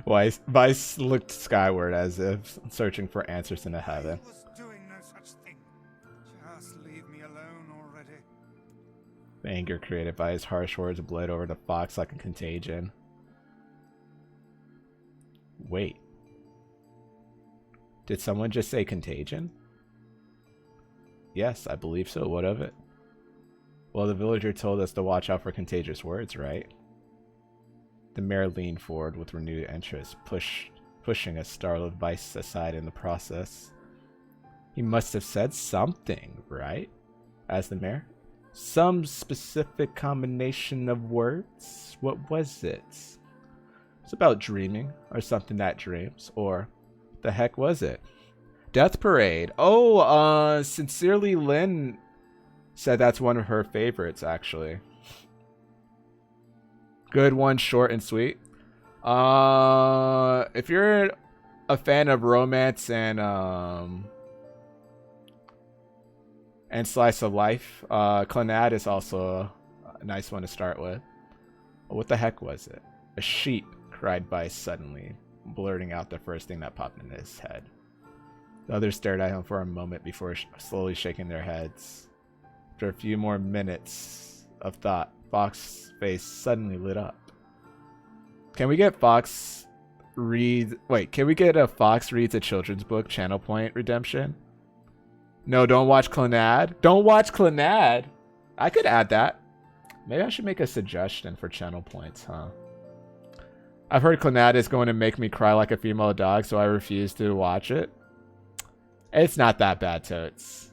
Vice looked skyward as if searching for answers in the heaven. I was doing no such thing. Just leave me alone already. The anger created by his harsh words bled over the fox like a contagion. Wait. Did someone just say contagion? Yes, I believe so. What of it? Well, the villager told us to watch out for contagious words, right? The mayor leaned forward with renewed interest, pushing a startled Vice aside in the process. He must have said something, right? Asked the mayor. Some specific combination of words? What was it? It's about dreaming, or something that dreams, or the heck was it? Death Parade. Oh, Sincerely Lynn said that's one of her favorites, actually. Good one, short and sweet. If you're a fan of romance and slice of life, Clannad is also a nice one to start with. What the heck was it? A sheep, cried Vice suddenly, blurting out the first thing that popped in his head. The others stared at him for a moment before slowly shaking their heads. After a few more minutes of thought, Fox's face suddenly lit up. Can we get a Fox reads a children's book channel point redemption? No, don't watch Clannad. Don't watch Clannad. I could add that. Maybe I should make a suggestion for channel points, huh? I've heard Clannad is going to make me cry like a female dog, so I refuse to watch it. It's not that bad, Totes.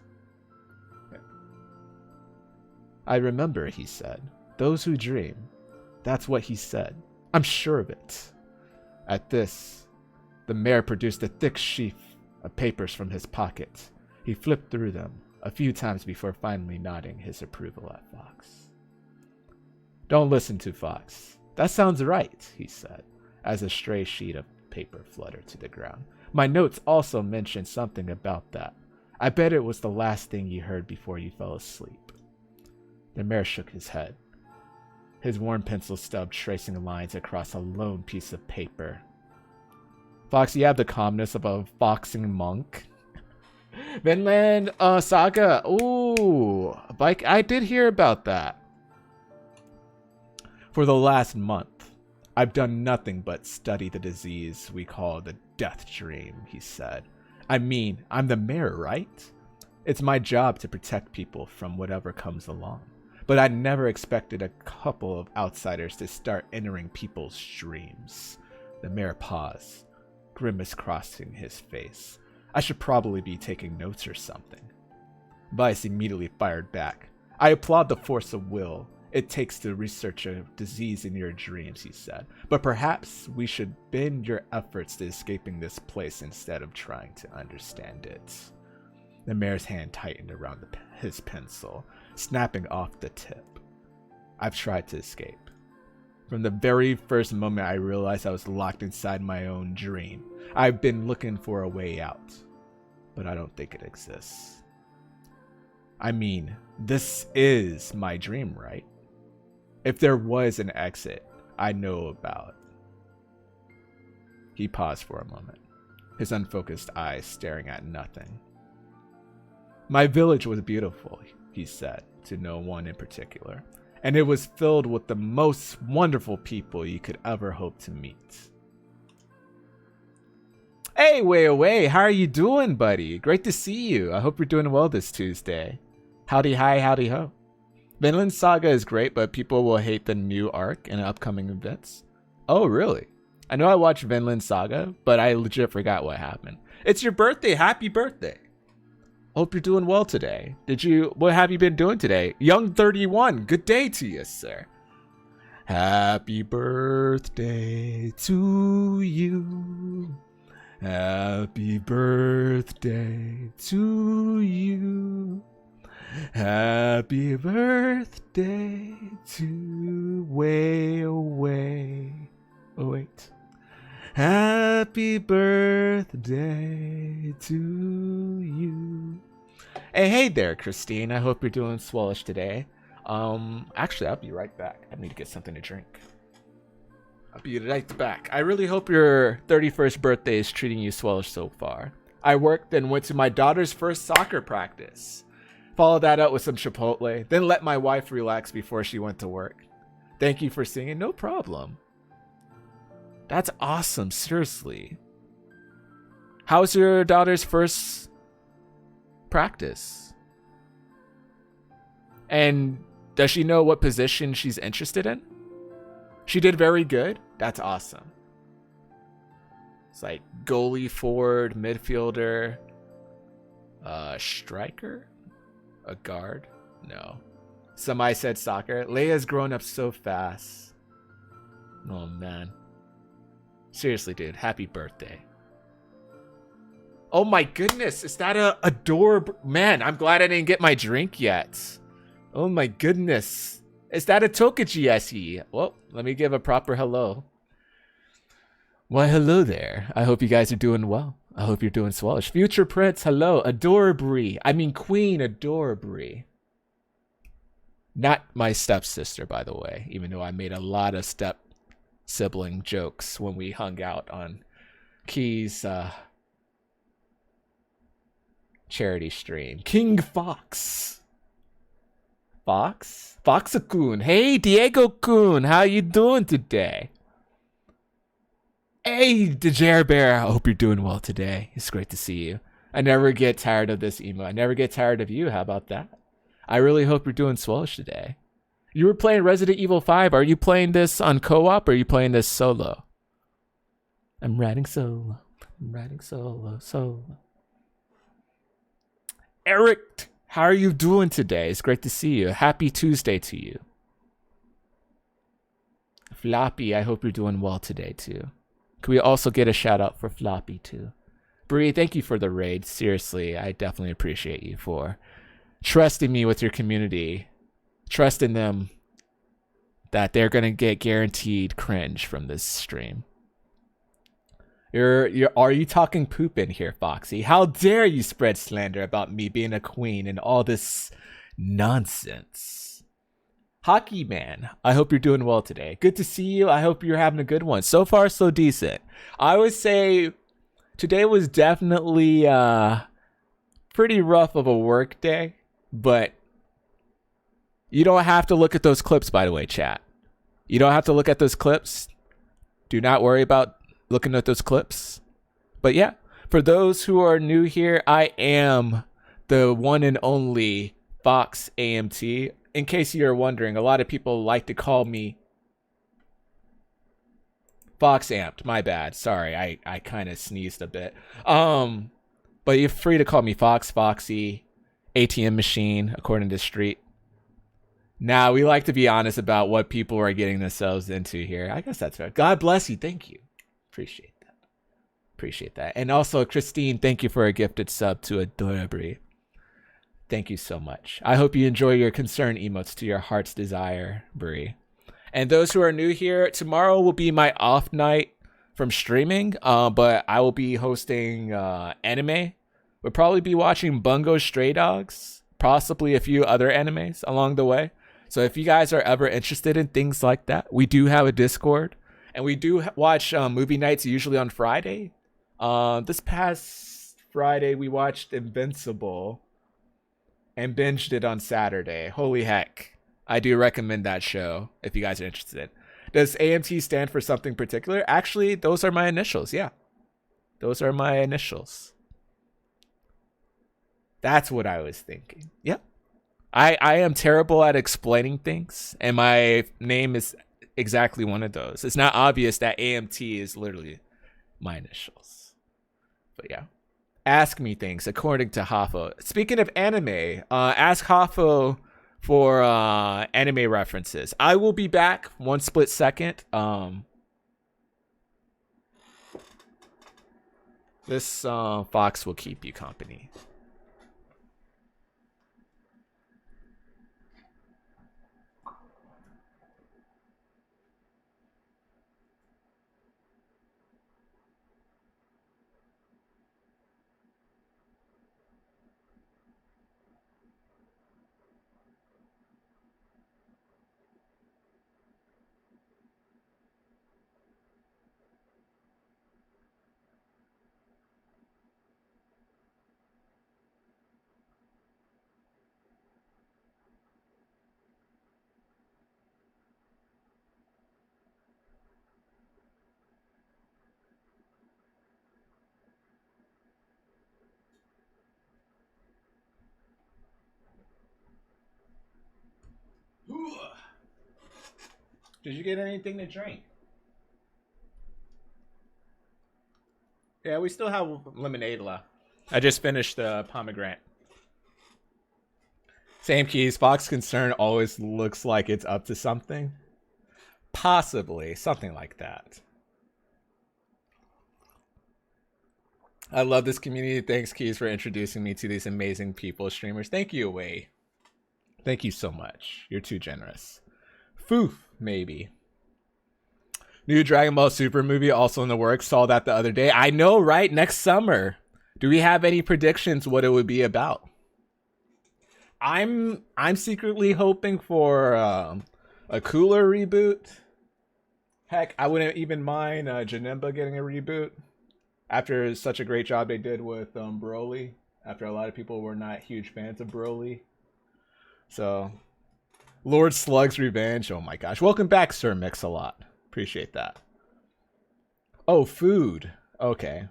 I remember, he said. Those who dream. That's what he said. I'm sure of it. At this, the mayor produced a thick sheaf of papers from his pocket. He flipped through them a few times before finally nodding his approval at Fox. Don't listen to Fox. That sounds right, he said, as a stray sheet of paper fluttered to the ground. My notes also mentioned something about that. I bet it was the last thing you heard before you fell asleep. The mayor shook his head, his worn pencil stub tracing lines across a lone piece of paper. Fox, you have the calmness of a foxing monk. Vinland Saga. Ooh, Bike. I did hear about that. For the last month, I've done nothing but study the disease we call the death dream, he said. I mean, I'm the mayor, right? It's my job to protect people from whatever comes along. But I never expected a couple of outsiders to start entering people's dreams. The mayor paused, grimace crossing his face. I should probably be taking notes or something. Vice immediately fired back. I applaud the force of will it takes to research a disease in your dreams, he said. But perhaps we should bend your efforts to escaping this place instead of trying to understand it. The mayor's hand tightened around his pencil, snapping off the tip. I've tried to escape. From the very first moment I realized I was locked inside my own dream, I've been looking for a way out, but I don't think it exists. I mean, this is my dream, right? If there was an exit, I know about. He paused for a moment, his unfocused eyes staring at nothing. My village was beautiful, he said, to no one in particular, and it was filled with the most wonderful people you could ever hope to meet. Hey, Way, how are you doing, buddy? Great to see you. I hope you're doing well this Tuesday. Howdy hi, howdy ho. Vinland Saga is great, but people will hate the new arc and upcoming events. Oh, really? I know I watched Vinland Saga, but I legit forgot what happened. It's your birthday. Happy birthday. Hope you're doing well today. What have you been doing today? Young 31, good day to you, sir. Happy birthday to you. Happy birthday to you. Happy birthday to Way. Oh, wait. Happy birthday to you. Hey there, Christine. I hope you're doing swellish today. Actually, I'll be right back. I need to get something to drink. I'll be right back. I really hope your 31st birthday is treating you swell so far. I worked and went to my daughter's first soccer practice. Followed that up with some Chipotle, then let my wife relax before she went to work. Thank you for singing. No problem. That's awesome, seriously. How's your daughter's first practice? And does she know what position she's interested in? She did very good. That's awesome. It's like goalie, forward, midfielder, striker, a guard. No. Somebody said soccer. Leia's grown up so fast. Oh man. Seriously, dude. Happy birthday. Oh my goodness. Is that a adorable man? I'm glad I didn't get my drink yet. Oh my goodness. Is that a Tokaji SE? Well, let me give a proper hello. Why, hello there. I hope you guys are doing well. I hope you're doing swellish. Future Prince, hello. Adorably. I mean Queen Adorably. Not my stepsister, by the way, even though I made a lot of step sibling jokes when we hung out on Key's charity stream. King Fox. Fox? Foxa-kun. Hey, Diego-kun. How you doing today? Hey, Dejair Bear. I hope you're doing well today. It's great to see you. I never get tired of this emo. I never get tired of you. How about that? I really hope you're doing swellish today. You were playing Resident Evil 5. Are you playing this on co-op or are you playing this solo? I'm riding solo. I'm riding solo. Eric, how are you doing today? It's great to see you. Happy Tuesday to you. Floppy, I hope you're doing well today too. Can we also get a shout out for Floppy too? Bree, thank you for the raid. Seriously, I definitely appreciate you for trusting me with your community. Trusting them that they're going to get guaranteed cringe from this stream. Are you talking poop in here, Foxy? How dare you spread slander about me being a queen and all this nonsense? Hockey Man, I hope you're doing well today. Good to see you. I hope you're having a good one. So far, so decent. I would say today was definitely pretty rough of a work day, but you don't have to look at those clips, by the way, chat. You don't have to look at those clips. Do not worry about looking at those clips. But yeah, for those who are new here, I am the one and only Fox AMT. In case you're wondering, a lot of people like to call me Fox Amped. My bad. Sorry, I kind of sneezed a bit. But you're free to call me Fox, Foxy, ATM Machine, according to Street. Now, we like to be honest about what people are getting themselves into here. I guess that's right. God bless you. Thank you. Appreciate that. Appreciate that. And also, Christine, thank you for a gifted sub to Adorably. Thank you so much. I hope you enjoy your concern emotes to your heart's desire, Brie. And those who are new here, tomorrow will be my off night from streaming, but I will be hosting anime. We'll probably be watching Bungo Stray Dogs, possibly a few other animes along the way. So if you guys are ever interested in things like that, we do have a Discord, and we do watch movie nights usually on Friday. This past Friday, we watched Invincible and binged it on Saturday. Holy heck. I do recommend that show if you guys are interested. Does AMT stand for something particular? Actually, those are my initials. Yeah. Those are my initials. That's what I was thinking. Yep. I am terrible at explaining things, and my name is exactly one of those. It's not obvious that AMT is literally my initials. But yeah. Ask me things according to Hafo. Speaking of anime, ask Hafo for anime references. I will be back one split second. This fox will keep you company. Did you get anything to drink? Yeah, we still have lemonade left. I just finished the pomegranate. Same keys. Fox Concern always looks like it's up to something. Possibly. Something like that. I love this community. Thanks, Keys, for introducing me to these amazing people, streamers. Thank you, Away. Thank you so much. You're too generous. Foof, maybe. New Dragon Ball Super movie also in the works. Saw that the other day. I know, right? Next summer. Do we have any predictions what it would be about? I'm secretly hoping for a cooler reboot. Heck, I wouldn't even mind Janemba getting a reboot after such a great job they did with Broly. After a lot of people were not huge fans of Broly. So, Lord Slug's Revenge. Oh my gosh. Welcome back, Sir Mix-a-Lot. Appreciate that. Oh, food. Okay.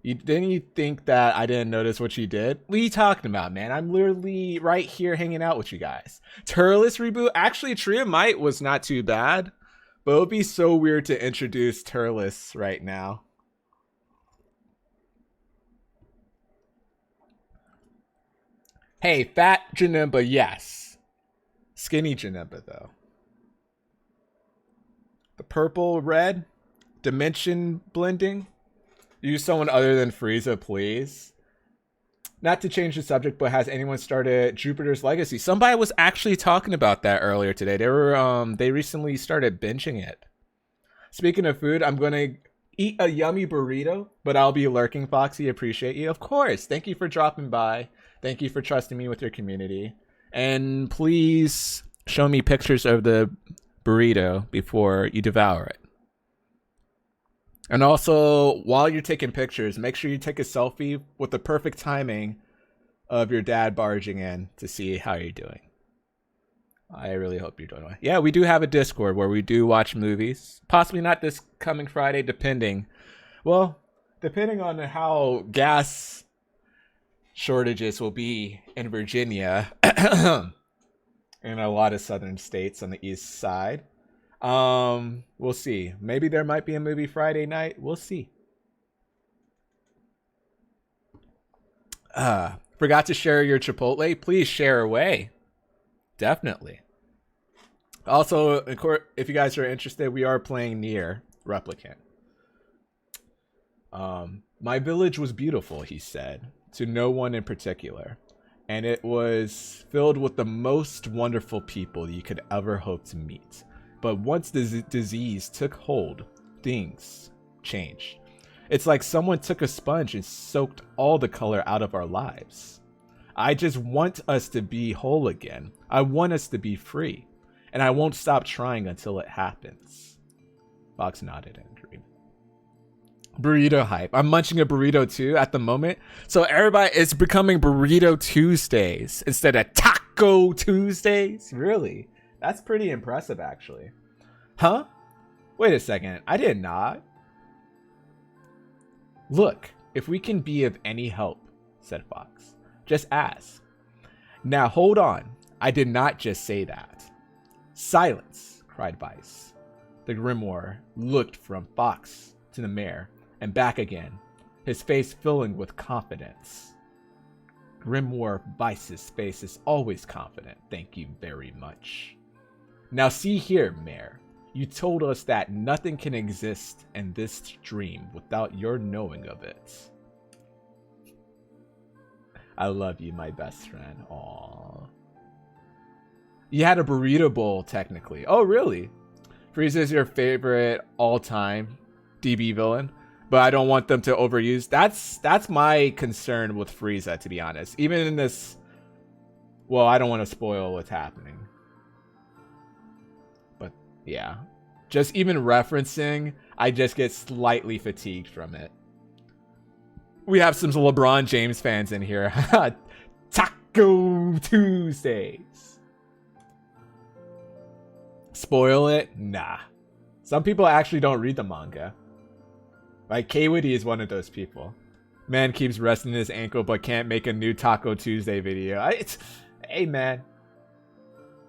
Didn't you think that I didn't notice what you did? What are you talking about, man? I'm literally right here hanging out with you guys. Turles reboot? Actually, Tree of Might was not too bad. But it would be so weird to introduce Turles right now. Hey, fat Janemba, yes. Skinny Janemba, though. The purple, red, dimension blending. Use someone other than Frieza, please. Not to change the subject, but has anyone started Jupiter's Legacy? Somebody was actually talking about that earlier today. They recently started binging it. Speaking of food, I'm gonna eat a yummy burrito, but I'll be lurking, Foxy. Appreciate you. Of course. Thank you for dropping by. Thank you for trusting me with your community. And please show me pictures of the burrito before you devour it. And also, while you're taking pictures, make sure you take a selfie with the perfect timing of your dad barging in to see how you're doing. I really hope you're doing well. Yeah, we do have a Discord where we do watch movies. Possibly not this coming Friday, depending on how gas shortages will be in Virginia and a lot of southern states on the east side. We'll see. Maybe there might be a movie Friday night. We'll see. Forgot to share your Chipotle? Please share away. Definitely. Also, if you guys are interested, we are playing Nier Replicant. My village was beautiful, he said, to no one in particular. And it was filled with the most wonderful people you could ever hope to meet. But once the disease took hold, things changed. It's like someone took a sponge and soaked all the color out of our lives. I just want us to be whole again. I want us to be free. And I won't stop trying until it happens. Fox nodded in agreement. Burrito hype. I'm munching a burrito too at the moment. So everybody, it's becoming Burrito Tuesdays instead of Taco Tuesdays. Really? That's pretty impressive, actually. Huh? Wait a second. I did not. Look, if we can be of any help, said Fox. Just ask. Now hold on. I did not just say that. Silence, cried Vice. The Grimoire looked from Fox to the mayor and back again, his face filling with confidence. Grimoire Vice's face is always confident, thank you very much. Now see here, Mayor. You told us that nothing can exist in this dream without your knowing of it. I love you, my best friend. Aww. You had a burrito bowl, technically. Oh, really? Frieza is your favorite all-time DB villain, but I don't want them to overuse. That's my concern with Frieza, to be honest. Even in this... Well, I don't want to spoil what's happening. But, yeah. Just even referencing, I just get slightly fatigued from it. We have some LeBron James fans in here. Taco Tuesdays. Spoil it? Nah. Some people actually don't read the manga. Like, K-Witty is one of those people. Man keeps resting his ankle but can't make a new Taco Tuesday video. Hey, man.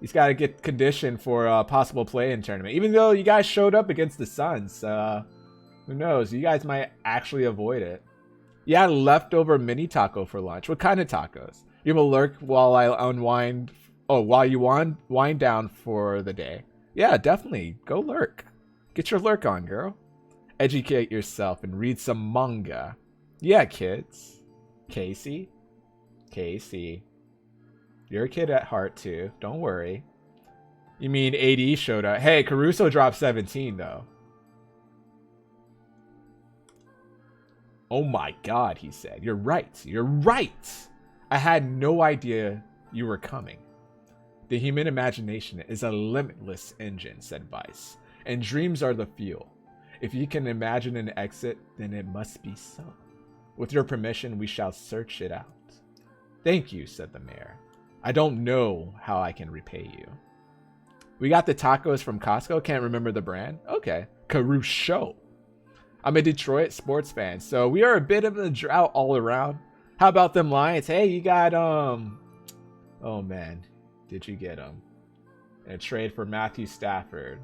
He's got to get conditioned for a possible play-in tournament. Even though you guys showed up against the Suns, who knows? You guys might actually avoid it. Yeah, leftover mini taco for lunch. What kind of tacos? You will lurk while I unwind. Oh, while you wind down for the day. Yeah, definitely. Go lurk. Get your lurk on, girl. Educate yourself and read some manga. Yeah, kids. Casey. You're a kid at heart, too. Don't worry. You mean AD showed up? Hey, Caruso dropped 17, though. Oh my god, he said. You're right. You're right. I had no idea you were coming. The human imagination is a limitless engine, said Vice. And dreams are the fuel. If you can imagine an exit, then it must be so. With your permission, we shall search it out. Thank you, said the mayor. I don't know how I can repay you. We got the tacos from Costco. Can't remember the brand. Okay. Caruso. I'm a Detroit sports fan, so we are a bit of a drought all around. How about them Lions? Hey, you got, oh man. Did you get him? A trade for Matthew Stafford.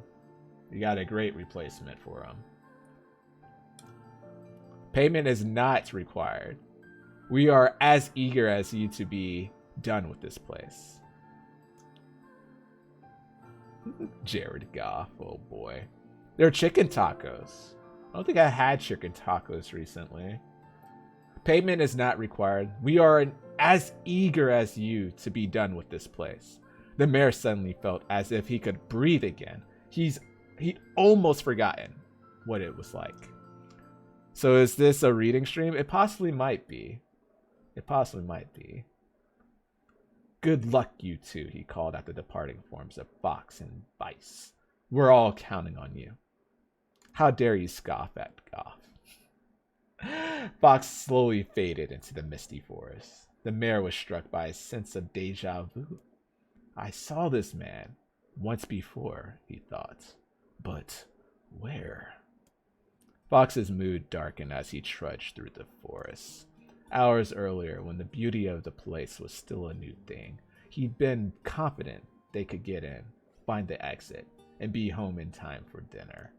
You got a great replacement for him. Payment is not required. We are as eager as you to be done with this place. Jared Goff, oh boy. They're chicken tacos. I don't think I had chicken tacos recently. Payment is not required. We are as eager as you to be done with this place. The mayor suddenly felt as if he could breathe again. He'd almost forgotten what it was like. So is this a reading stream? It possibly might be. It possibly might be. Good luck, you two, he called out the departing forms of Fox and Vice. We're all counting on you. How dare you scoff at Goff? Fox slowly faded into the misty forest. The mayor was struck by a sense of deja vu. I saw this man once before, he thought. But where? Fox's mood darkened as he trudged through the forest. Hours earlier, when the beauty of the place was still a new thing, he'd been confident they could get in, find the exit, and be home in time for dinner.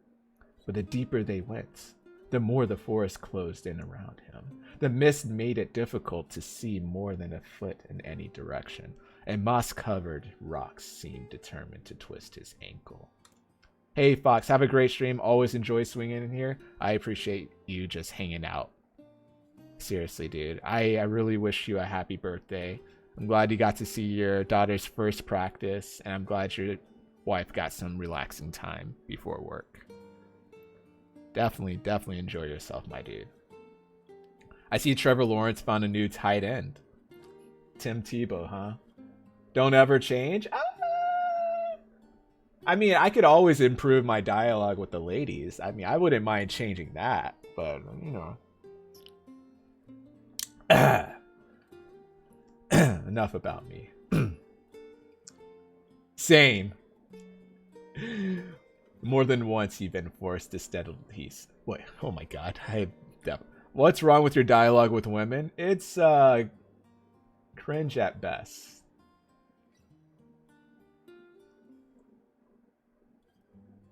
But the deeper they went, the more the forest closed in around him. The mist made it difficult to see more than a foot in any direction, and moss-covered rocks seemed determined to twist his ankle. Hey, Fox, have a great stream. Always enjoy swinging in here. I appreciate you just hanging out. Seriously, dude. I really wish you a happy birthday. I'm glad you got to see your daughter's first practice, and I'm glad your wife got some relaxing time before work. Definitely enjoy yourself, my dude. I see Trevor Lawrence found a new tight end. Tim Tebow, huh? Don't ever change? I mean, I could always improve my dialogue with the ladies. I mean, I wouldn't mind changing that, but, you know. Enough about me. Same. More than once, you've been forced to steadily. Wait, oh my god. What's wrong with your dialogue with women? It's cringe at best.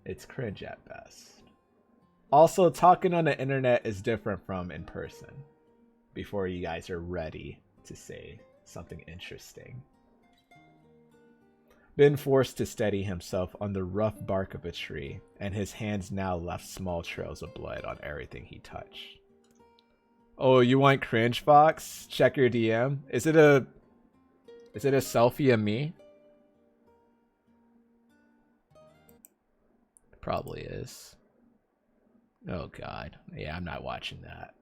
It's cringe at best. Also, talking on the internet is different from in person. Before you guys are ready to say something interesting. Been forced to steady himself on the rough bark of a tree, and his hands now left small trails of blood on everything he touched. Oh, you want cringe, Fox? Check your DM. Is it a selfie of me? Probably is. Oh god. Yeah, I'm not watching that.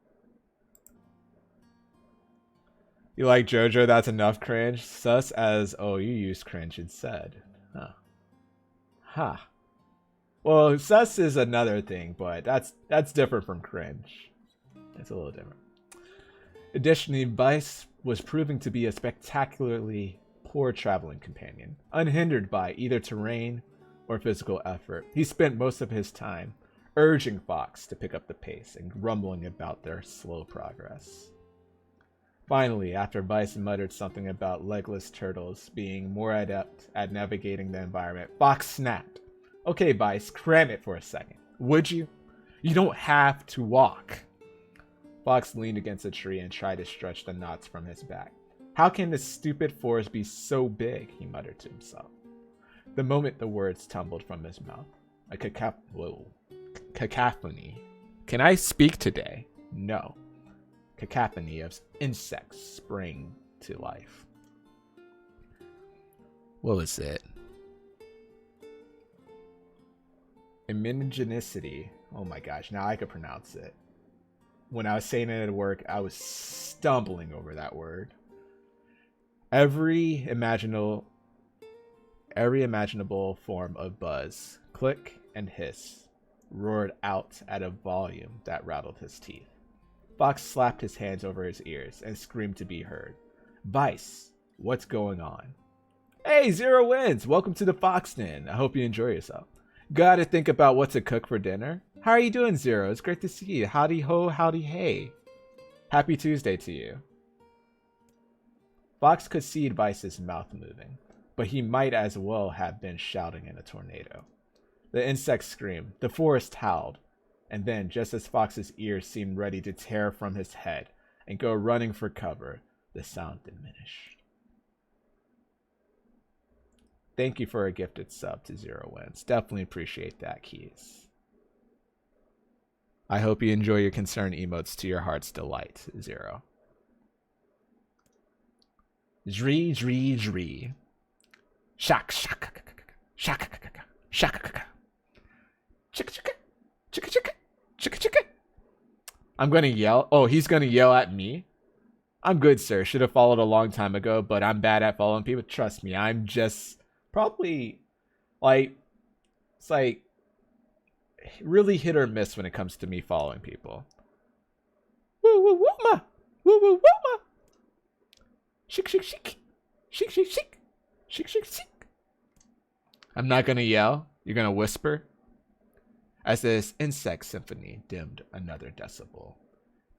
You like JoJo? That's enough cringe. Sus as, oh, you use cringe instead. Huh. Well, sus is another thing, but that's different from cringe. It's a little different. Additionally, Vice was proving to be a spectacularly poor traveling companion, unhindered by either terrain or physical effort. He spent most of his time urging Fox to pick up the pace and grumbling about their slow progress. Finally, after Bison muttered something about legless turtles being more adept at navigating the environment, Fox snapped. Okay, Bice, cram it for a second. Would you? You don't have to walk. Fox leaned against a tree and tried to stretch the knots from his back. How can this stupid forest be so big? He muttered to himself. The moment the words tumbled from his mouth, a cacophony. Can I speak today? No. Cacophony of insects sprang to life. What was it? Immunogenicity. Oh my gosh, now I could pronounce it. When I was saying it at work, I was stumbling over that word. Every imaginable form of buzz, click, and hiss roared out at a volume that rattled his teeth. Fox slapped his hands over his ears and screamed to be heard. Vice, what's going on? Hey, Zero Wins! Welcome to the Fox Den. I hope you enjoy yourself. Gotta think about what to cook for dinner? How are you doing, Zero? It's great to see you. Howdy ho, howdy hey. Happy Tuesday to you. Fox could see Vice's mouth moving, but he might as well have been shouting in a tornado. The insects screamed, the forest howled, and then, just as Fox's ears seemed ready to tear from his head and go running for cover, the sound diminished. Thank you for a gifted sub to Zero Wins. Definitely appreciate that, Keys. I hope you enjoy your concern emotes to your heart's delight, Zero. Zree. Shak. Chicka. I'm gonna yell. Oh, he's gonna yell at me? I'm good, sir. Should have followed a long time ago, but I'm bad at following people. Trust me, I'm just probably it's like really hit or miss when it comes to me following people. Woo ma. Chick. I'm not gonna yell. You're gonna whisper. As this insect symphony dimmed another decibel,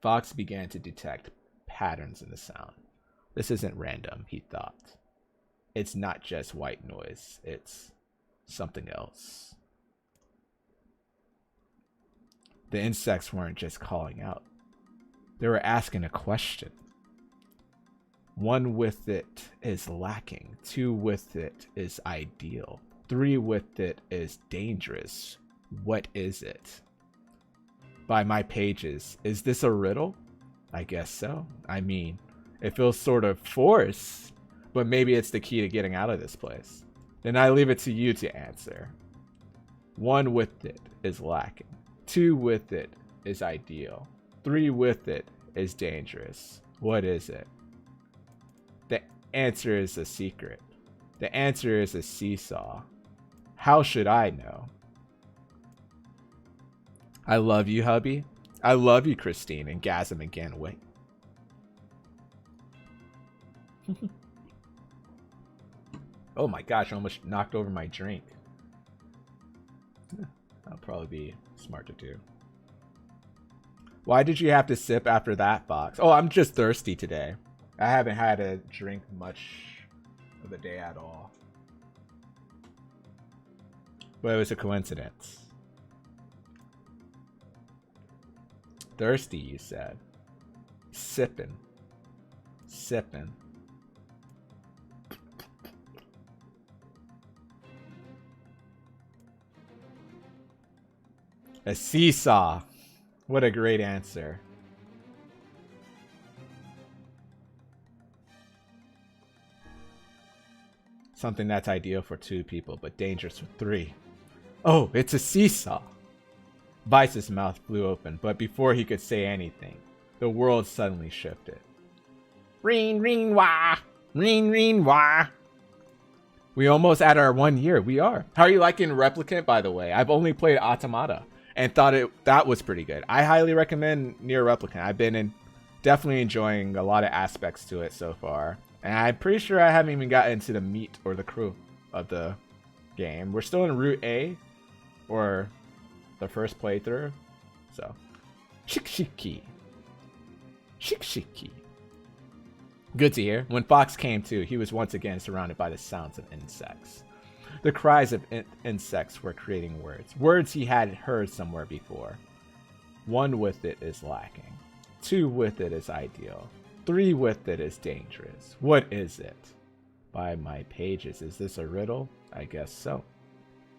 Fox began to detect patterns in the sound. This isn't random, he thought. It's not just white noise, it's something else. The insects weren't just calling out. They were asking a question. 1 with it is lacking. 2 with it is ideal. 3 with it is dangerous. What is it? By my pages, is this a riddle? I guess so. I mean, it feels sort of forced, but maybe it's the key to getting out of this place. Then I leave it to you to answer. 1 with it is lacking. 2 with it is ideal. 3 with it is dangerous. What is it? The answer is a secret. The answer is a seesaw. How should I know? I love you, hubby. I love you, Christine. And Gasm again. Wait. Oh my gosh, I almost knocked over my drink. That'll probably be smart to do. Why did you have to sip after that, Fox? Oh, I'm just thirsty today. I haven't had a drink much of the day at all. But it was a coincidence. Thirsty, you said. Sipping. A seesaw. What a great answer. Something that's ideal for 2 people, but dangerous for 3. Oh, it's a seesaw. Vice's mouth flew open, but before he could say anything, the world suddenly shifted. Reen wah! Reen wah! We almost at our 1 year. We are. How are you liking Replicant, by the way? I've only played Automata and thought that was pretty good. I highly recommend Nier Replicant. I've been definitely enjoying a lot of aspects to it so far. And I'm pretty sure I haven't even gotten into the meat or the crew of the game. We're still in Route A, or the first playthrough. So, shiki. Good to hear. When Fox came to, he was once again surrounded by the sounds of insects. The cries of insects were creating words. Words he had heard somewhere before. 1 with it is lacking. 2 with it is ideal. 3 with it is dangerous. What is it? By my pages, is this a riddle? I guess so.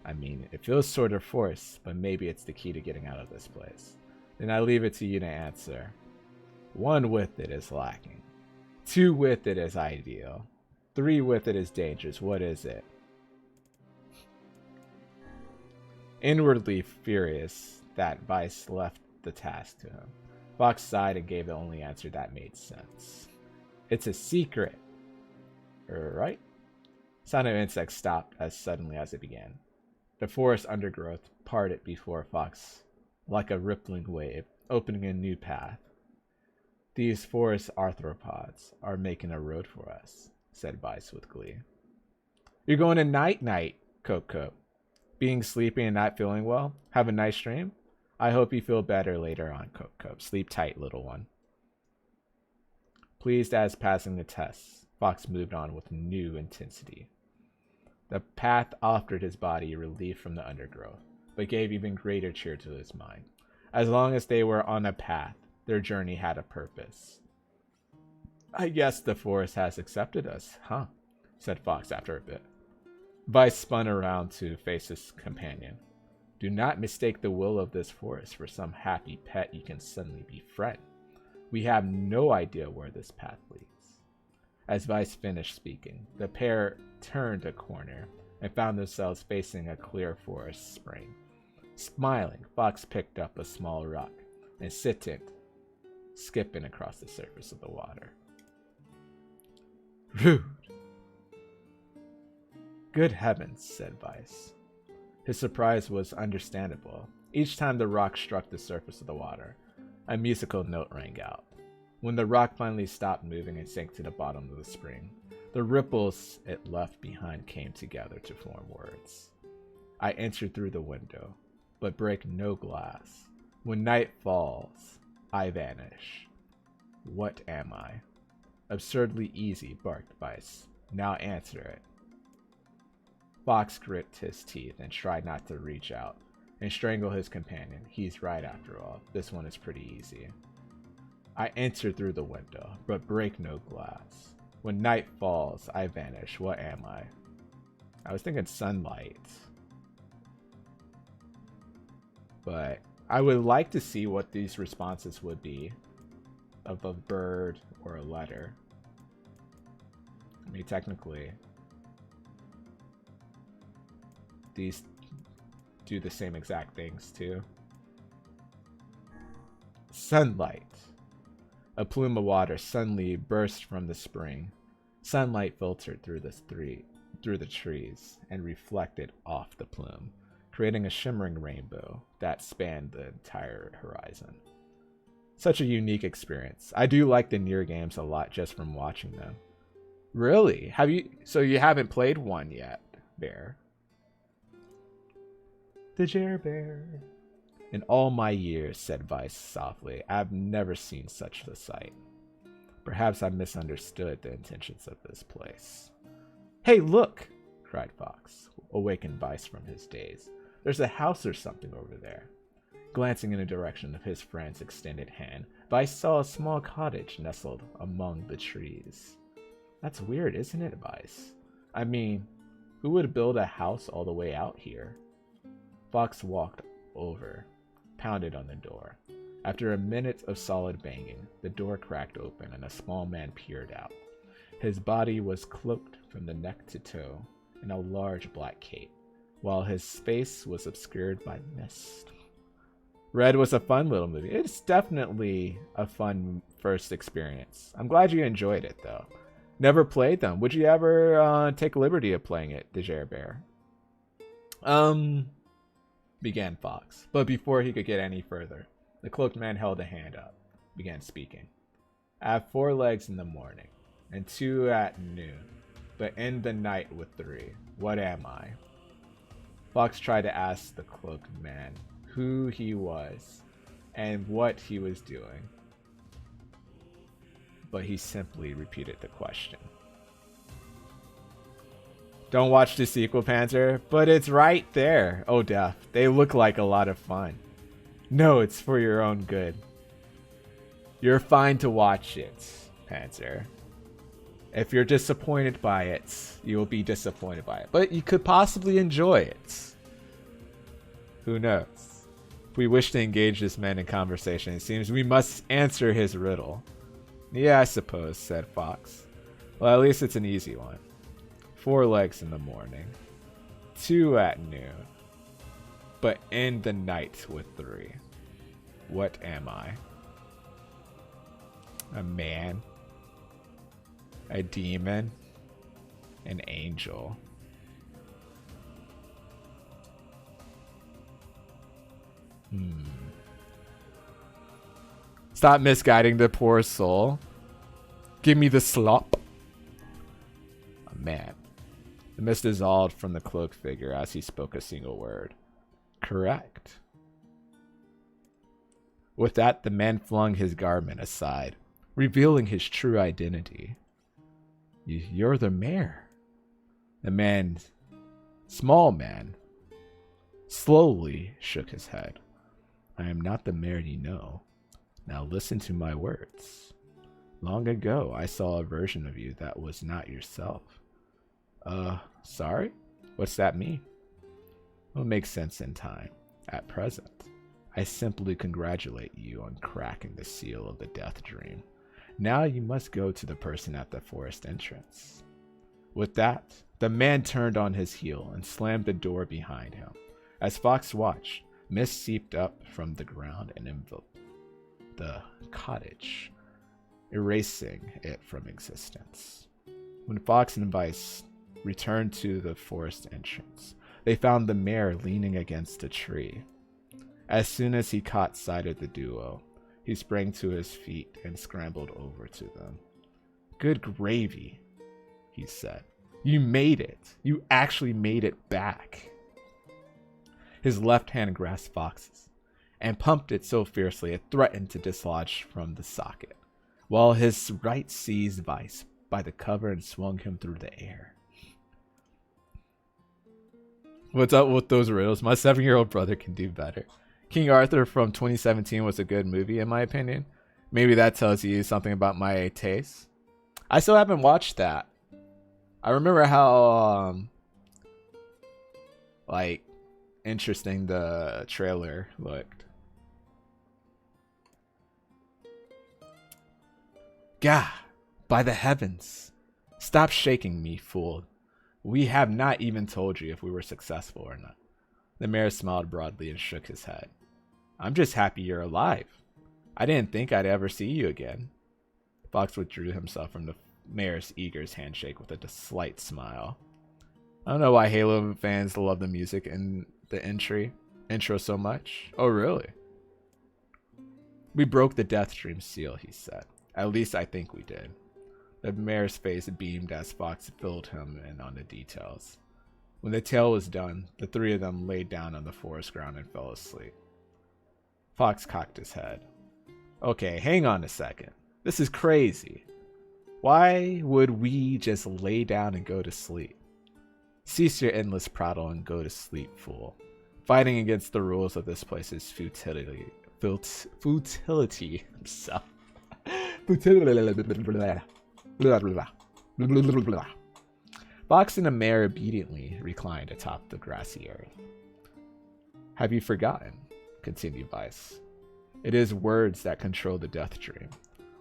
I mean, it feels sort of forced, but maybe it's the key to getting out of this place. Then I leave it to you to answer. 1 with it is lacking. 2 with it is ideal. 3 with it is dangerous. What is it? Inwardly furious that Vice left the task to him, Fox sighed and gave the only answer that made sense. It's a secret. Right? Sound of insects stopped as suddenly as it began. The forest undergrowth parted before Fox like a rippling wave, opening a new path. These forest arthropods are making a road for us, said Vice with glee. You're going to night-night, Cope. Being sleepy and not feeling well? Have a nice dream? I hope you feel better later on, Cope. Sleep tight, little one. Pleased as passing the test, Fox moved on with new intensity. The path offered his body relief from the undergrowth, but gave even greater cheer to his mind. As long as they were on a path, their journey had a purpose. I guess the forest has accepted us, huh? Said Fox after a bit. Vice spun around to face his companion. Do not mistake the will of this forest for some happy pet you can suddenly befriend. We have no idea where this path leads. As Vice finished speaking, the pair turned a corner and found themselves facing a clear forest spring. Smiling, Fox picked up a small rock and skipping across the surface of the water. Rude. Good heavens, said Vice. His surprise was understandable. Each time the rock struck the surface of the water, a musical note rang out. When the rock finally stopped moving and sank to the bottom of the spring, the ripples it left behind came together to form words. I entered through the window, but break no glass. When night falls, I vanish. What am I? Absurdly easy, barked Vice. Now answer it. Fox grit his teeth and tried not to reach out and strangle his companion. He's right after all. This one is pretty easy. I enter through the window, but break no glass. When night falls, I vanish. What am I? I was thinking sunlight. But I would like to see what these responses would be of a bird or a letter. I mean, technically, these do the same exact things too. Sunlight. A plume of water suddenly burst from the spring. Sunlight filtered through the trees and reflected off the plume, creating a shimmering rainbow that spanned the entire horizon. Such a unique experience. I do like the Nier games a lot just from watching them. Really? So you haven't played one yet, Bear? The Jer Bear. In all my years, said Vice softly, I've never seen such a sight. Perhaps I misunderstood the intentions of this place. Hey, look! Cried Fox, awakened Vice from his daze. There's a house or something over there. Glancing in the direction of his friend's extended hand, Vice saw a small cottage nestled among the trees. That's weird, isn't it, Vice? I mean, who would build a house all the way out here? Fox walked over, pounded on the door. After a minute of solid banging, the door cracked open and a small man peered out. His body was cloaked from the neck to toe in a large black cape, while his face was obscured by mist. Red was a fun little movie. It's definitely a fun first experience. I'm glad you enjoyed it, though. Never played them. Would you ever take liberty of playing it, the Jer Bear? Began Fox, but before he could get any further, the cloaked man held a hand up, began speaking. I have 4 legs in the morning, and 2 at noon, but end the night with 3. What am I? Fox tried to ask the cloaked man who he was and what he was doing. but he simply repeated the question. Don't watch the sequel, Panzer, but it's right there. Oh, Death, they look like a lot of fun. No, it's for your own good. You're fine to watch it, Panzer. If you're disappointed by it, you will be disappointed by it. But you could possibly enjoy it. Who knows? If we wish to engage this man in conversation, it seems we must answer his riddle. Yeah, I suppose, said Fox. Well, at least it's an easy one. 4 legs in the morning, 2 at noon, but end the night with 3. What am I? A man? A demon? An angel? Stop misguiding the poor soul. Give me the slop. A man. The mist dissolved from the cloaked figure as he spoke a single word. Correct. With that, the man flung his garment aside, revealing his true identity. You're the mayor. The man, small man, slowly shook his head. I am not the mayor you know. Now listen to my words. Long ago, I saw a version of you that was not yourself. Sorry? What's that mean? It'll make sense in time. At present, I simply congratulate you on cracking the seal of the death dream. Now you must go to the person at the forest entrance. With that, the man turned on his heel and slammed the door behind him. As Fox watched, mist seeped up from the ground and enveloped the cottage, erasing it from existence. When Fox and Vice returned to the forest entrance, they found the mayor leaning against a tree. As soon as he caught sight of the duo, he sprang to his feet and scrambled over to them. Good gravy, he said. You made it. You actually made it back. His left hand grasped Fox's and pumped it so fiercely it threatened to dislodge from the socket, while his right seized Vice by the cover and swung him through the air. What's up with those riddles? My 7-year-old brother can do better. King Arthur from 2017 was a good movie, in my opinion. Maybe that tells you something about my taste. I still haven't watched that. I remember how, interesting the trailer looked. Gah! By the heavens! Stop shaking me, fool. We have not even told you if we were successful or not. The mayor smiled broadly and shook his head. I'm just happy you're alive. I didn't think I'd ever see you again. Fox withdrew himself from the mayor's eager handshake with a slight smile. I don't know why Halo fans love the music and the intro so much. Oh, really? We broke the death dream seal, he said. At least I think we did. The mayor's face beamed as Fox filled him in on the details. When the tale was done, the 3 of them laid down on the forest ground and fell asleep. Fox cocked his head. Okay, hang on a second. This is crazy. Why would we just lay down and go to sleep? Cease your endless prattle and go to sleep, fool. Fighting against the rules of this place is futility. Futility himself. Fox and the mayor obediently reclined atop the grassy area. Have you forgotten? Continued Vice. It is words that control the death dream.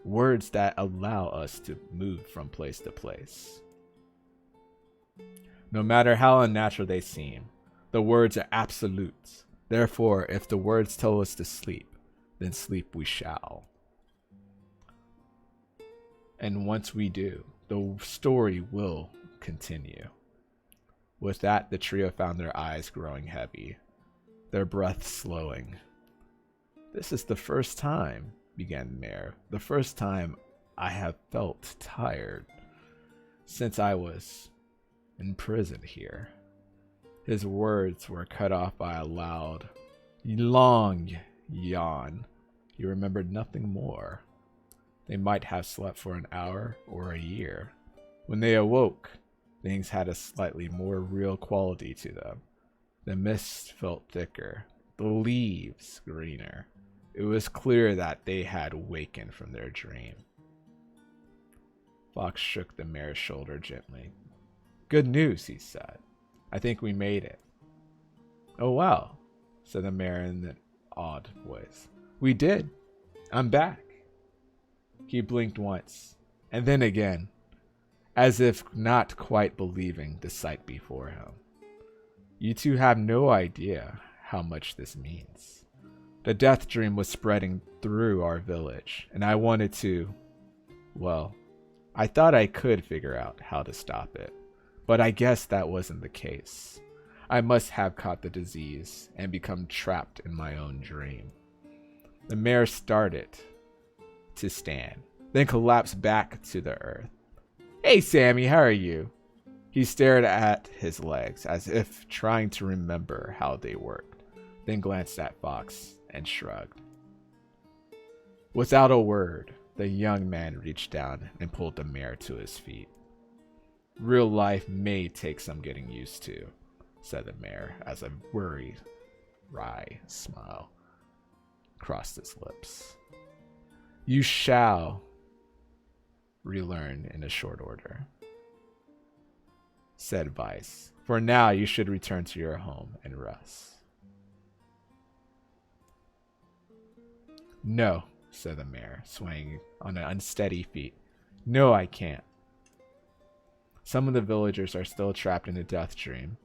Words that allow us to move from place to place. No matter how unnatural they seem, the words are absolute. Therefore, if the words tell us to sleep, then sleep we shall. And once we do, the story will continue. With that, the trio found their eyes growing heavy, their breath slowing. This is the first time, began the mayor, the first time I have felt tired since I was in prison here. His words were cut off by a loud, long yawn. He remembered nothing more. They might have slept for an hour or a year. When they awoke, things had a slightly more real quality to them. The mist felt thicker, the leaves greener. It was clear that they had awakened from their dream. Fox shook the mayor's shoulder gently. Good news, he said. I think we made it. Oh wow, said the mayor in an odd voice. We did. I'm back. He blinked once, and then again, as if not quite believing the sight before him. You two have no idea how much this means. The death dream was spreading through our village, and I wanted to, well, I thought I could figure out how to stop it, but I guess that wasn't the case. I must have caught the disease and become trapped in my own dream. The mayor started to stand, then collapsed back to the earth. Hey Sammy, how are you? He stared at his legs as if trying to remember how they worked, then glanced at Fox and shrugged. Without a word, the young man reached down and pulled the mayor to his feet. Real life may take some getting used to, said the mayor as a worried, wry smile crossed his lips. You shall relearn in a short order, said Vice. For now, you should return to your home and rest. No, said the mayor, swaying on an unsteady feet. No, I can't. Some of the villagers are still trapped in a death dream.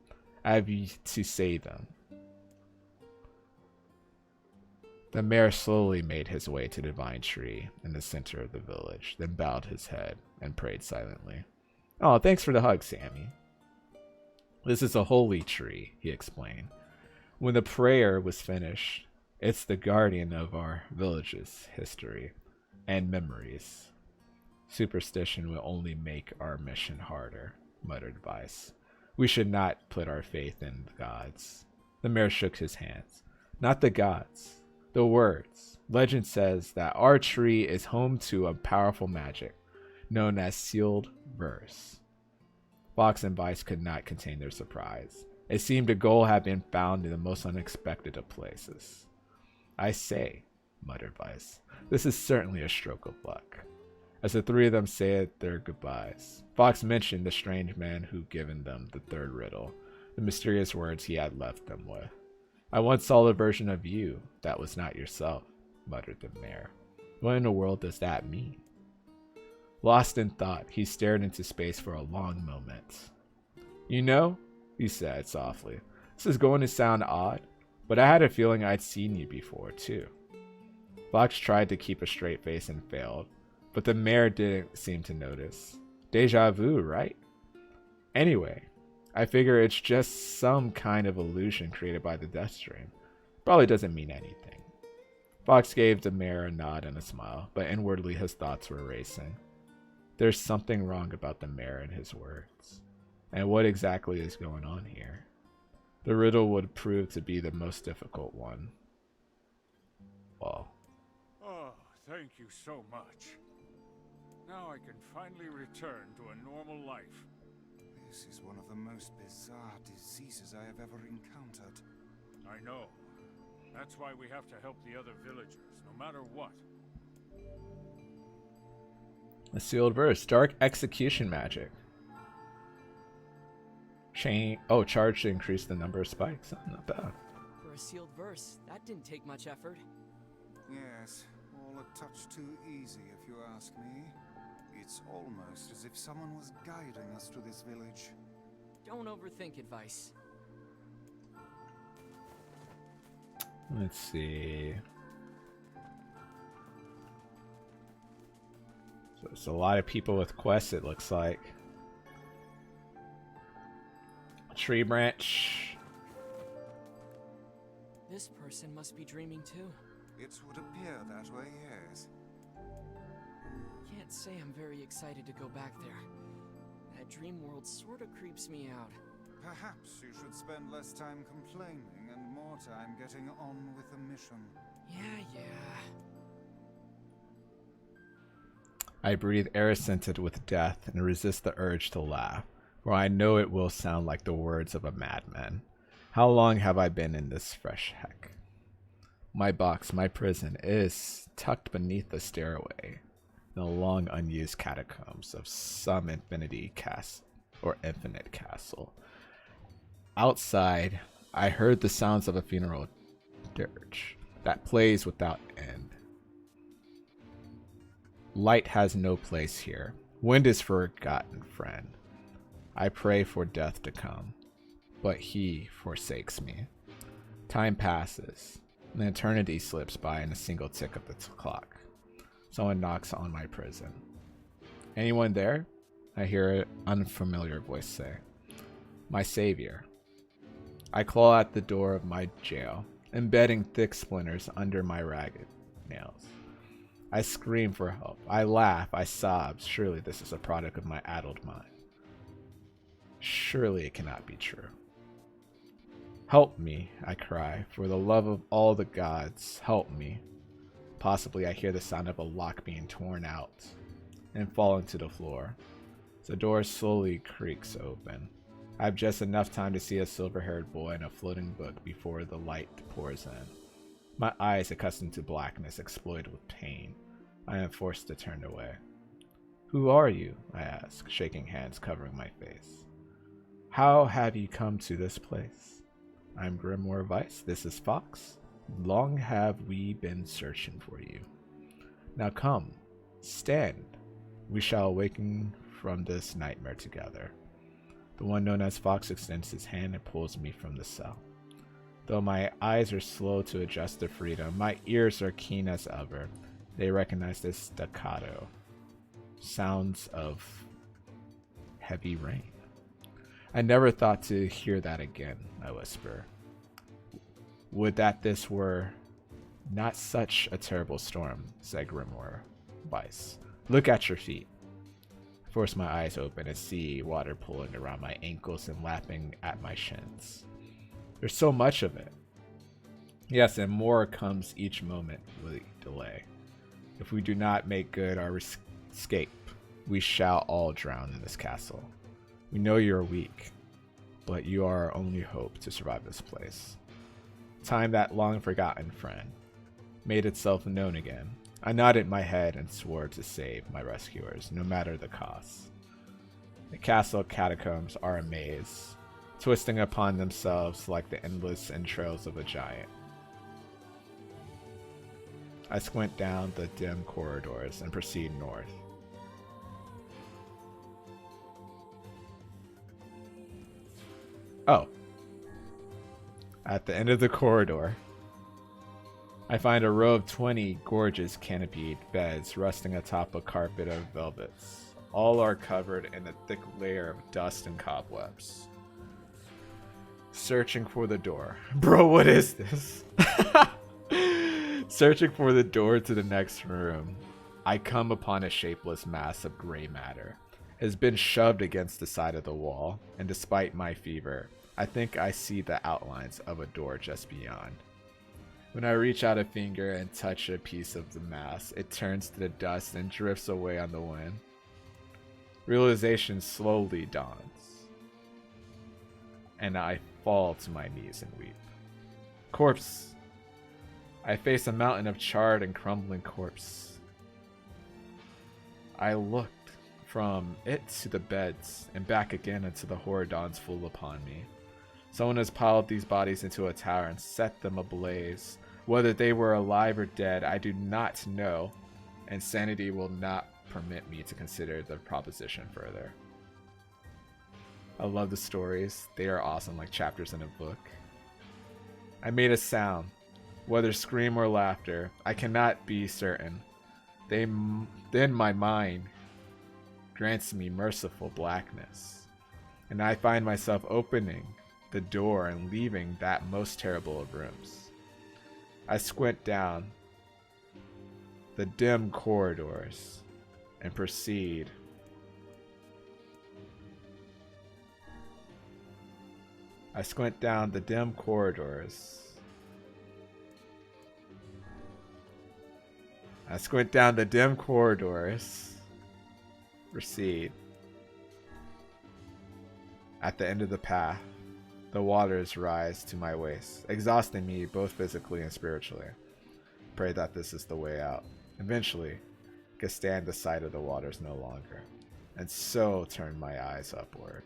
I have to save them. The mayor slowly made his way to the vine tree in the center of the village, then bowed his head and prayed silently. Oh, thanks for the hug, Sammy. This is a holy tree, he explained. When the prayer was finished, it's the guardian of our village's history and memories. Superstition will only make our mission harder, muttered Vice. We should not put our faith in the gods. The mayor shook his hands. Not the gods. The words. Legend says that our tree is home to a powerful magic known as sealed verse. Fox and Vice could not contain their surprise. It seemed a goal had been found in the most unexpected of places. I say, muttered Vice, this is certainly a stroke of luck. As the three of them said their goodbyes, Fox mentioned the strange man who'd given them the third riddle, the mysterious words he had left them with. I once saw a version of you that was not yourself, muttered the mayor. What in the world does that mean? Lost in thought, he stared into space for a long moment. You know, he said softly, this is going to sound odd, but I had a feeling I'd seen you before, too. Fox tried to keep a straight face and failed, but the mayor didn't seem to notice. Deja vu, right? Anyway, I figure it's just some kind of illusion created by the death dream. Probably doesn't mean anything. Fox gave the mayor a nod and a smile, but inwardly his thoughts were racing. There's something wrong about the mayor and his words. And what exactly is going on here? The riddle would prove to be the most difficult one. Well. Oh, thank you so much. Now I can finally return to a normal life. This is one of the most bizarre diseases I have ever encountered. I know. That's why we have to help the other villagers, no matter what. A sealed verse. Dark execution magic. Charge to increase the number of spikes. Oh, not bad. For a sealed verse, that didn't take much effort. Yes, all a touch too easy if you ask me. It's almost as if someone was guiding us to this village. Don't overthink advice. Let's see. So there's a lot of people with quests, it looks like. Tree branch. This person must be dreaming too. It would appear that way, yes. Can't say I'm very excited to go back there. That dream world sorta creeps me out. Perhaps you should spend less time complaining and more time getting on with the mission. Yeah. I breathe air scented with death and resist the urge to laugh, for I know it will sound like the words of a madman. How long have I been in this fresh heck? My box, my prison, is tucked beneath the stairway in the long unused catacombs of some infinite castle. Outside, I heard the sounds of a funeral dirge that plays without end. Light has no place here. Wind is forgotten, friend. I pray for death to come, but he forsakes me. Time passes. An eternity slips by in a single tick of the clock. Someone knocks on my prison. Anyone there? I hear an unfamiliar voice say. My savior. I claw at the door of my jail, embedding thick splinters under my ragged nails. I scream for help. I laugh. I sob. Surely this is a product of my addled mind. Surely it cannot be true. Help me, I cry. For the love of all the gods, help me. Possibly I hear the sound of a lock being torn out and falling to the floor. The door slowly creaks open. I have just enough time to see a silver-haired boy in a floating book before the light pours in. My eyes, accustomed to blackness, explode with pain. I am forced to turn away. Who are you? I ask, shaking hands covering my face. How have you come to this place? I'm Grimoire Weiss. This is Fox. Long have we been searching for you. Now come, stand. We shall awaken from this nightmare together. The one known as Fox extends his hand and pulls me from the cell. Though my eyes are slow to adjust to freedom, my ears are keen as ever. They recognize this staccato. Sounds of heavy rain. I never thought to hear that again, I whisper. Would that this were not such a terrible storm, said Grimoire Weiss. Look at your feet. I force my eyes open and see water pooling around my ankles and lapping at my shins. There's so much of it. Yes, and more comes each moment with delay. If we do not make good our escape, we shall all drown in this castle. We know you are weak, but you are our only hope to survive this place. Time, that long forgotten friend, made itself known again. I nodded my head and swore to save my rescuers, no matter the cost. The castle catacombs are a maze, twisting upon themselves like the endless entrails of a giant. I squint down the dim corridors and proceed north. Oh. At the end of the corridor, I find a row of 20 gorgeous canopied beds resting atop a carpet of velvets. All are covered in a thick layer of dust and cobwebs. Searching for the door. Bro, what is this? Searching for the door to the next room, I come upon a shapeless mass of gray matter. It has been shoved against the side of the wall, and despite my fever, I think I see the outlines of a door just beyond. When I reach out a finger and touch a piece of the mass, it turns to the dust and drifts away on the wind. Realization slowly dawns, and I fall to my knees and weep. Corpse! I face a mountain of charred and crumbling corpse. I looked from it to the beds and back again until the horror dawns full upon me. Someone has piled these bodies into a tower and set them ablaze. Whether they were alive or dead, I do not know, and sanity will not permit me to consider the proposition further. I love the stories. They are awesome, like chapters in a book. I made a sound, whether scream or laughter. I cannot be certain. Then my mind grants me merciful blackness, and I find myself opening the door and leaving that most terrible of rooms. I squint down the dim corridors and proceed I squint down the dim corridors. I squint down the dim corridors Recede. At the end of the path, the waters rise to my waist, exhausting me both physically and spiritually. Pray that this is the way out. Eventually, I could stand the sight of the waters no longer, and so turn my eyes upward.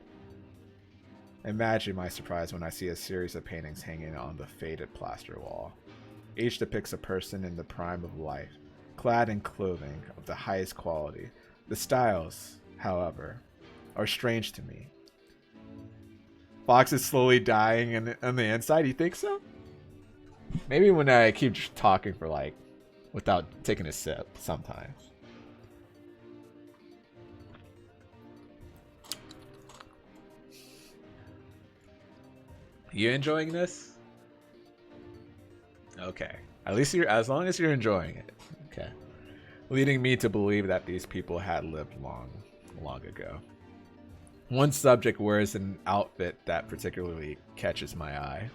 Imagine my surprise when I see a series of paintings hanging on the faded plaster wall. Each depicts a person in the prime of life, clad in clothing of the highest quality. The styles, however, are strange to me. Fox is slowly dying on the inside. You think so? Maybe when I keep talking for like, without taking a sip sometimes. You enjoying this? Okay. At least as long as you're enjoying it. Okay. Leading me to believe that these people had lived long ago. One subject wears an outfit that particularly catches my eye.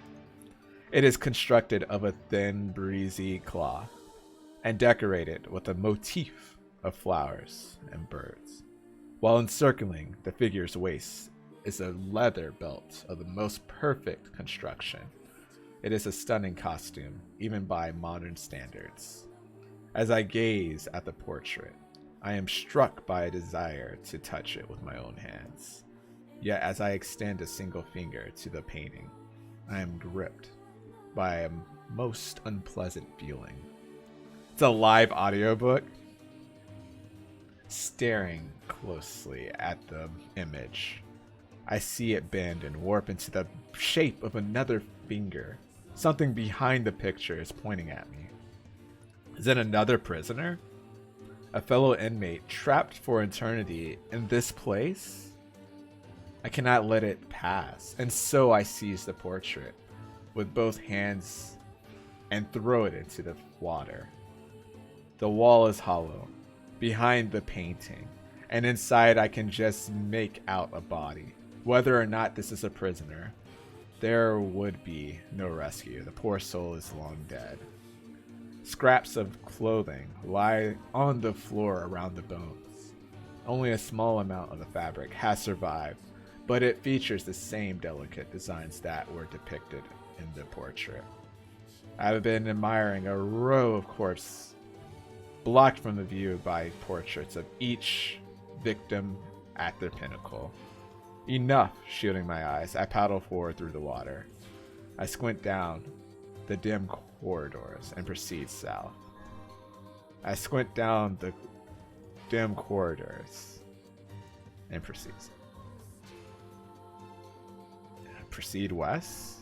It is constructed of a thin, breezy cloth and decorated with a motif of flowers and birds. While encircling the figure's waist is a leather belt of the most perfect construction. It is a stunning costume, even by modern standards. As I gaze at the portrait, I am struck by a desire to touch it with my own hands. Yet as I extend a single finger to the painting, I am gripped by a most unpleasant feeling. It's a live audiobook. Staring closely at the image, I see it bend and warp into the shape of another finger. Something behind the picture is pointing at me. Is it another prisoner? A fellow inmate trapped for eternity in this place? I cannot let it pass, and so I seize the portrait with both hands and throw it into the water. The wall is hollow behind the painting, and inside I can just make out a body. Whether or not this is a prisoner, there would be no rescue. The poor soul is long dead. Scraps of clothing lie on the floor around the bones. Only a small amount of the fabric has survived, but it features the same delicate designs that were depicted in the portrait. I've been admiring a row of corpses blocked from the view by portraits of each victim at their pinnacle. Enough shielding my eyes. I paddle forward through the water. I squint down the dim corridors and proceed south. I squint down the dim corridors and proceed west.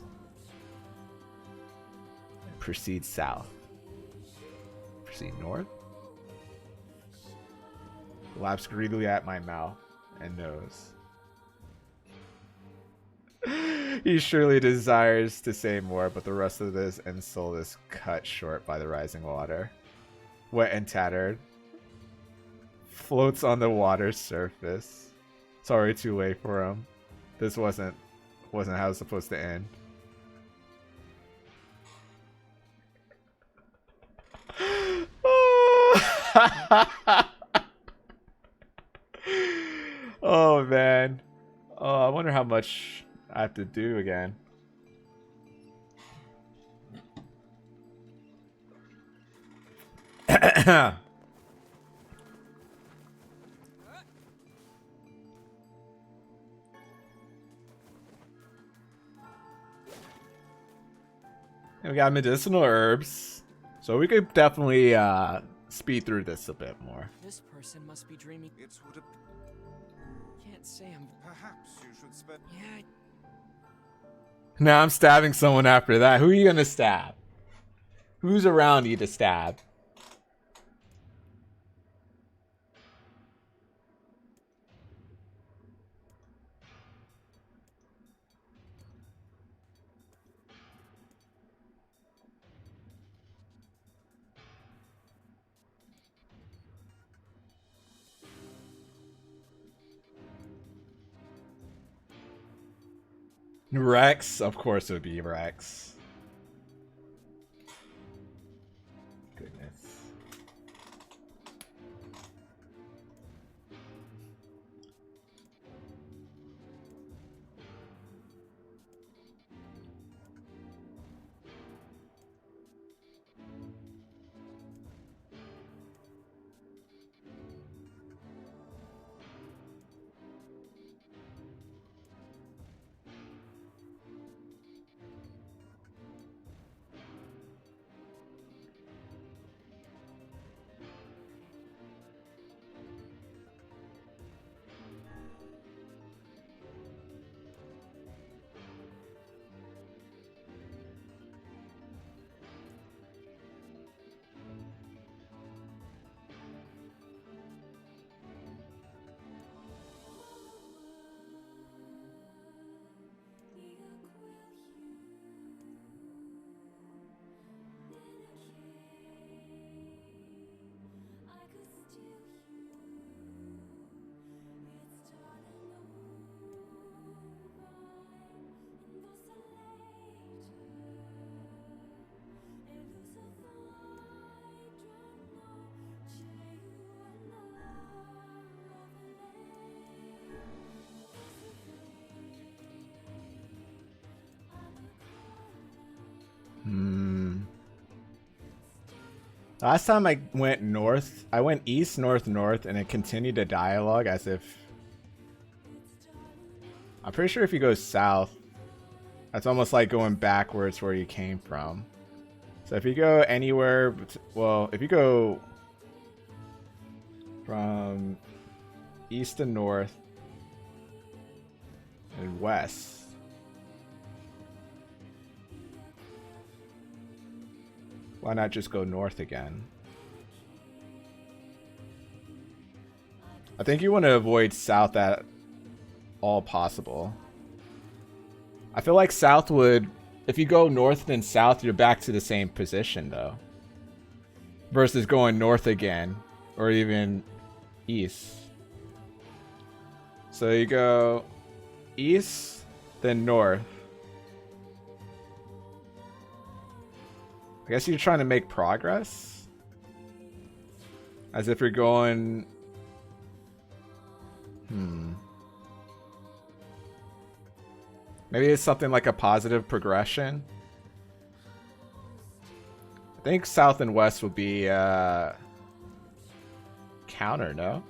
Proceed south. Proceed north. Laps greedily at my mouth and nose. He surely desires to say more, but the rest of this insult is cut short by the rising water. Wet and tattered. Floats on the water's surface. Sorry, too late for him. This wasn't how it was supposed to end. Oh man. Oh, I wonder how much I have to do again. We got medicinal herbs, so we could definitely speed through this a bit more. This person must be dreaming. It would Can't say I'm. perhaps you should spend. Yeah, Now I'm stabbing someone after that. Who are you gonna stab? Who's around you to stab? Rex? Of course it would be Rex. Goodness. Last time I went north, I went east, north, north, and it continued the dialogue as if... I'm pretty sure if you go south, that's almost like going backwards where you came from. So if you go anywhere, well, if you go from east to north and west, why not just go north again? I think you want to avoid south at all possible. I feel like south would, if you go north and south, you're back to the same position though. Versus going north again, or even east. So you go east, then north. I guess you're trying to make progress? As if you're going... Maybe it's something like a positive progression. I think south and west would be counter, no?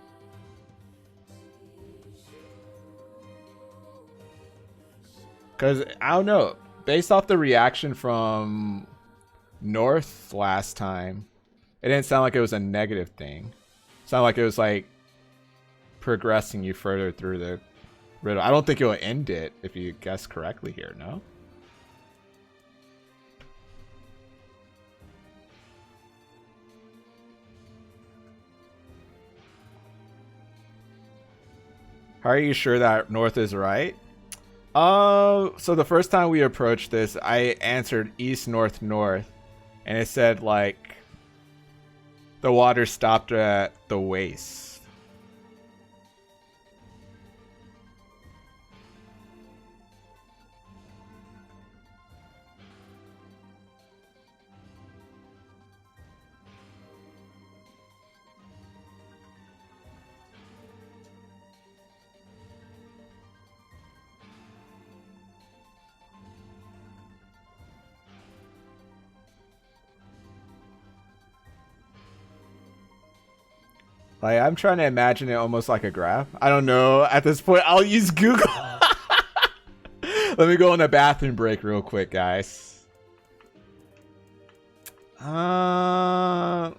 Because, I don't know. Based off the reaction from north last time, it didn't sound like it was a negative thing. It sounded like it was like progressing you further through the riddle. I don't think it will end it if you guess correctly here, no? How are you sure that north is right? So the first time we approached this, I answered east, north, north. And it said like the water stopped at the waist. Like, I'm trying to imagine it almost like a graph. I don't know. At this point, I'll use Google. Let me go on a bathroom break real quick, guys. I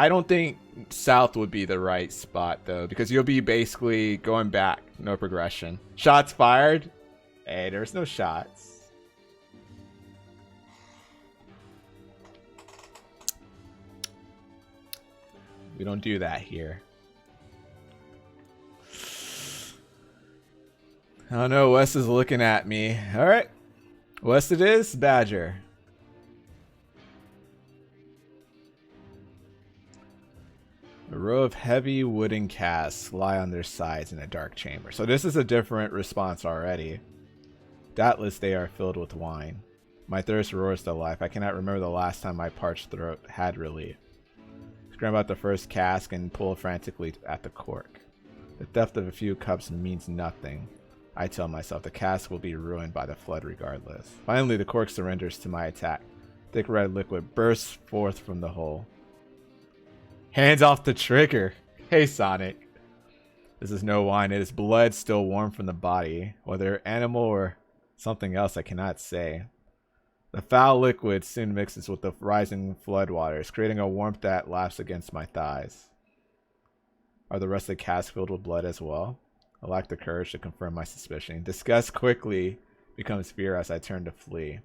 don't think south would be the right spot, though, because you'll be basically going back. No progression. Shots fired? Hey, there's no shots. We don't do that here. I don't know. Wes is looking at me. All right. West it is, Badger. A row of heavy wooden casks lie on their sides in a dark chamber. So this is a different response already. Doubtless they are filled with wine. My thirst roars to life. I cannot remember the last time my parched throat had relief. Grab out the first cask and pull frantically at the cork. The theft of a few cups means nothing. I tell myself the cask will be ruined by the flood regardless. Finally, the cork surrenders to my attack. Thick red liquid bursts forth from the hole. Hands off the trigger! Hey, Sonic. This is no wine. It is blood still warm from the body. Whether animal or something else, I cannot say. The foul liquid soon mixes with the rising floodwaters, creating a warmth that laps against my thighs. Are the rest of the casks filled with blood as well? I lack the courage to confirm my suspicion. Disgust quickly becomes fear as I turn to flee,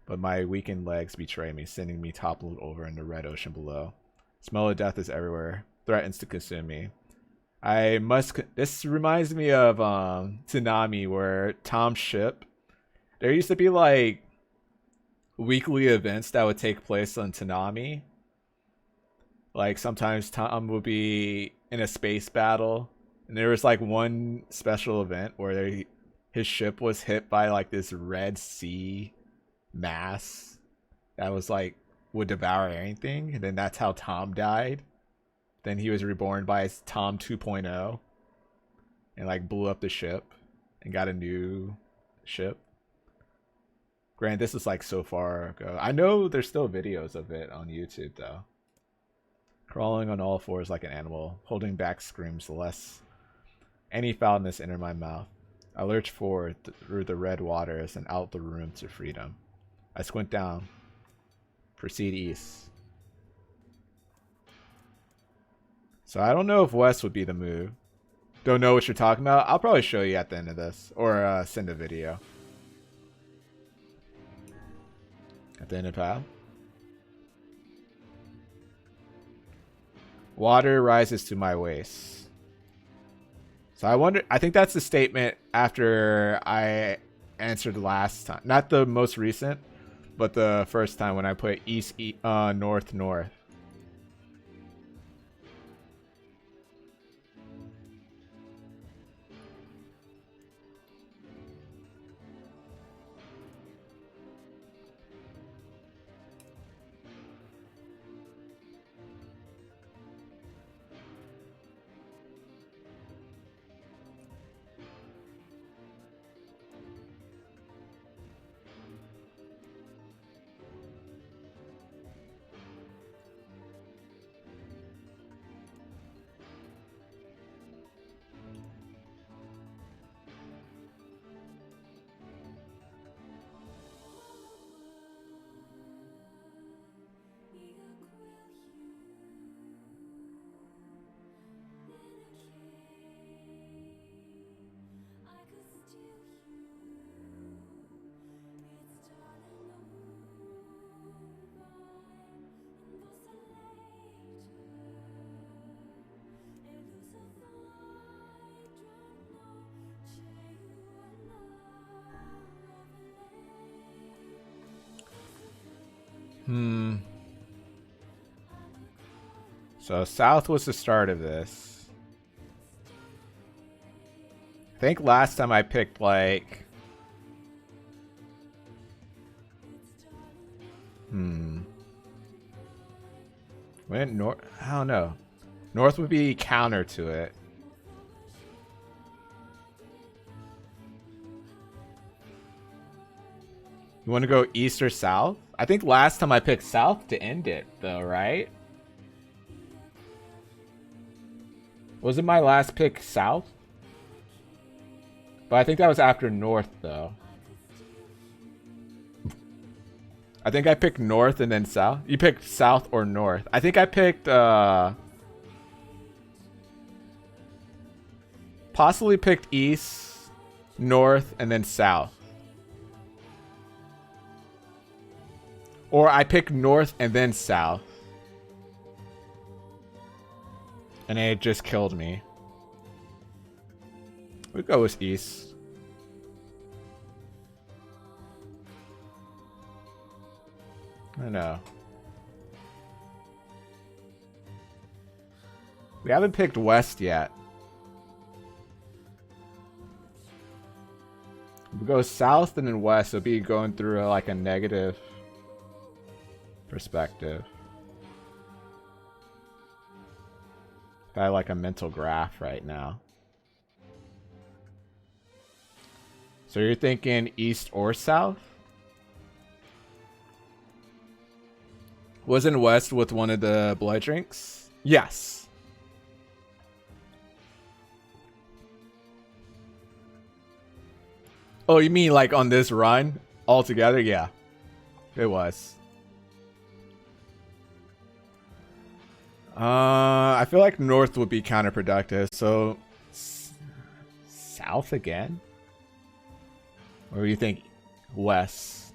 but my weakened legs betray me, sending me toppled over in the red ocean below. Smell of death is everywhere, threatens to consume me. This reminds me of Tsunami, where Tom's ship, there used to be like weekly events that would take place on Tanami. Like sometimes Tom would be in a space battle, and there was like one special event where his ship was hit by like this red sea mass that was like would devour anything, and then that's how Tom died. Then he was reborn by Tom 2.0 and like blew up the ship and got a new ship. Granted, this is like so far ago. I know there's still videos of it on YouTube though. Crawling on all fours like an animal, holding back screams less any foulness enter my mouth. I lurch forward through the red waters and out the room to freedom. I squint down. Proceed east. So I don't know if west would be the move. Don't know what you're talking about. I'll probably show you at the end of this. Or send a video. At the end of the path. Water rises to my waist. So I wonder, I think that's the statement after I answered last time. Not the most recent, but the first time when I put east, north, north. So south was the start of this. I think last time I picked like... Went north? I don't know. North would be counter to it. You want to go east or south? I think last time I picked south to end it, though, right? Wasn't my last pick south? But I think that was after north, though. I think I picked north and then south. You picked south or north. I think I picked, possibly picked east, north, and then south. Or I picked north and then south. And it just killed me. We'll go with east. I know. We haven't picked west yet. If we go south and then west, it'll be going through like a negative perspective. Got like a mental graph right now. So you're thinking east or south? Wasn't west with one of the blood drinks? Yes. Oh, you mean like on this run altogether? Yeah, it was. I feel like north would be counterproductive, so south again? Or do you think west?